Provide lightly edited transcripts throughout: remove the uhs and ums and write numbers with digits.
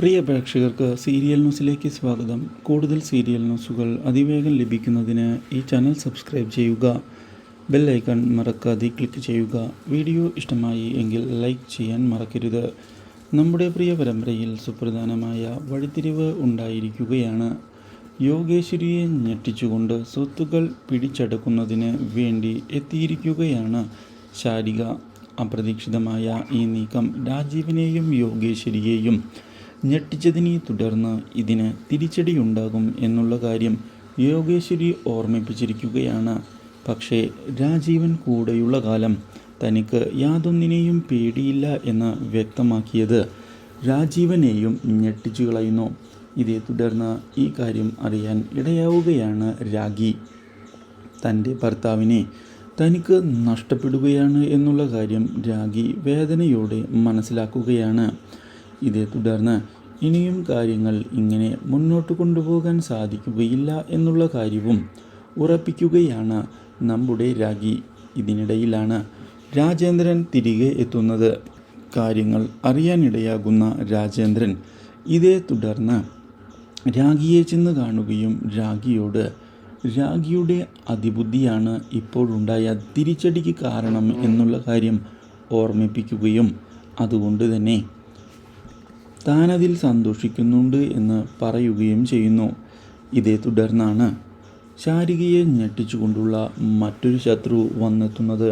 പ്രിയ പ്രേക്ഷകർക്ക് സീരിയൽ ന്യൂസിലേക്ക് സ്വാഗതം. കൂടുതൽ സീരിയൽ ന്യൂസുകൾ അതിവേഗം ലഭിക്കുന്നതിന് ഈ ചാനൽ സബ്സ്ക്രൈബ് ചെയ്യുക. ബെൽ ഐക്കൺ മറക്കാതെ ക്ലിക്ക് ചെയ്യുക. വീഡിയോ ഇഷ്ടമായി എങ്കിൽ ലൈക്ക് ചെയ്യാൻ മറക്കരുത്. നമ്മുടെ പ്രിയ പരമ്പരയിൽ സുപ്രധാനമായ വഴിത്തിരിവ് ഉണ്ടായിരിക്കുകയാണ്. യോഗേശ്വരിയെ ഞെട്ടിച്ചുകൊണ്ട് സ്വത്തുക്കൾ പിടിച്ചെടുക്കുന്നതിന് വേണ്ടി എത്തിയിരിക്കുകയാണ് ശാരിക. അപ്രതീക്ഷിതമായ ഈ നീക്കം രാജീവിനെയും യോഗേശ്വരിയെയും ഞെട്ടിച്ചതിനെ തുടർന്ന് ഇതിന് തിരിച്ചടിയുണ്ടാകും എന്നുള്ള കാര്യം യോഗേശ്വരി ഓർമ്മിപ്പിച്ചിരിക്കുകയാണ്. പക്ഷേ രാജീവൻ കൂടെയുള്ള കാലം തനിക്ക് യാതൊന്നിനെയും പേടിയില്ല എന്ന് വ്യക്തമാക്കിയത് രാജീവനെയും ഞെട്ടിച്ചു കളയുന്നു. ഇതേ തുടർന്ന് ഈ കാര്യം അറിയാൻ ഇടയാവുകയാണ് രാഖി. തൻ്റെ ഭർത്താവിനെ തനിക്ക് നഷ്ടപ്പെടുകയാണ് എന്നുള്ള കാര്യം രാഖി വേദനയോടെ മനസ്സിലാക്കുകയാണ്. ഇതേ തുടർന്ന് ഇനിയും കാര്യങ്ങൾ ഇങ്ങനെ മുന്നോട്ട് കൊണ്ടുപോകാൻ സാധിക്കുകയില്ല എന്നുള്ള കാര്യവും ഉറപ്പിക്കുകയാണ് നമ്മുടെ രാഖി. ഇതിനിടയിലാണ് രാജേന്ദ്രൻ തിരികെ എത്തുന്നത്. കാര്യങ്ങൾ അറിയാനിടയാകുന്ന രാജേന്ദ്രൻ ഇതേ തുടർന്ന് രാഖിയെ ചെന്ന് കാണുകയും രാഖിയോട് രാഖിയുടെ അതിബുദ്ധിയാണ് ഇപ്പോഴുണ്ടായ തിരിച്ചടിക്ക് കാരണം എന്നുള്ള കാര്യം ഓർമ്മിപ്പിക്കുകയും അതുകൊണ്ട് തന്നെ താനതിൽ സന്തോഷിക്കുന്നുണ്ട് എന്ന് പറയുകയും ചെയ്യുന്നു. ഇതേ തുടർന്നാണ് ശാരികയെ ഞെട്ടിച്ചുകൊണ്ടുള്ള മറ്റൊരു ശത്രു വന്നെത്തുന്നത്.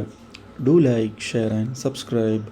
Do like, share and subscribe.